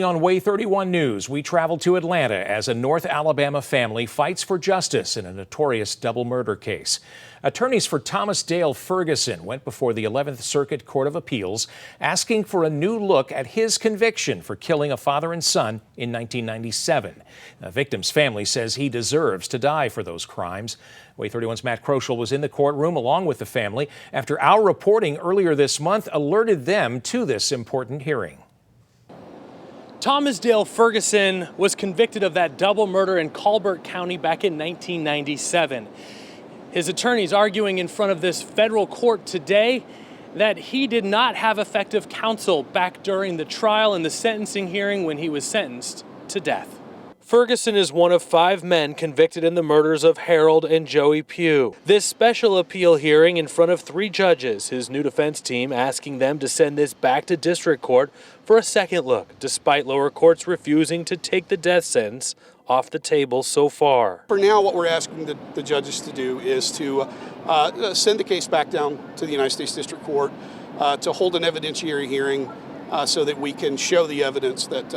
On Way 31 News, we travel to Atlanta as a North Alabama family fights for justice in a notorious double murder case. Attorneys for Thomas Dale Ferguson went before the 11th Circuit Court of Appeals asking for a new look at his conviction for killing a father and son in 1997. The victim's family says he deserves to die for those crimes. Way 31's Matt Kroschel was in the courtroom along with the family after our reporting earlier this month alerted them to this important hearing. Thomas Dale Ferguson was convicted of that double murder in Colbert County back in 1997. His attorneys arguing in front of this federal court today that he did not have effective counsel back during the trial and the sentencing hearing when he was sentenced to death. Ferguson is one of 5 men convicted in the murders of Harold and Joey Pugh. This special appeal hearing in front of 3 judges, his new defense team asking them to send this back to district court for a second look, despite lower courts refusing to take the death sentence off the table so far. For now, what we're asking the judges to do is to send the case back down to the United States District Court to hold an evidentiary hearing so that we can show the evidence that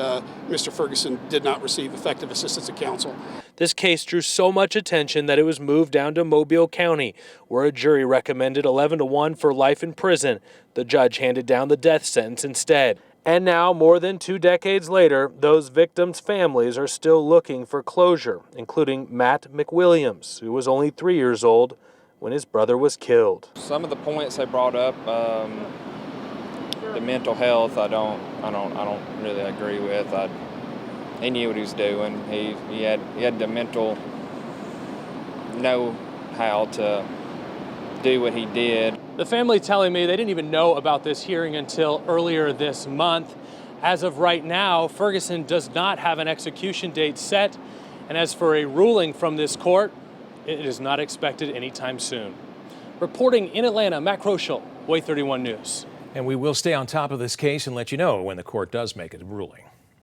Mr. Ferguson did not receive effective assistance of counsel. This case drew so much attention that it was moved down to Mobile County, where a jury recommended 11-1 for life in prison. The judge handed down the death sentence instead. And now, more than 2 decades later, those victims' families are still looking for closure, including Matt McWilliams, who was only 3 years old when his brother was killed. Some of the points they brought up, the mental health, I don't really agree with. He knew what he was doing. He had the mental know-how to do what he did. The family telling me they didn't even know about this hearing until earlier this month. As of right now, Ferguson does not have an execution date set, and as for a ruling from this court, it is not expected anytime soon. Reporting in Atlanta, Matt Kroschel, Way 31 News. And we will stay on top of this case and let you know when the court does make a ruling.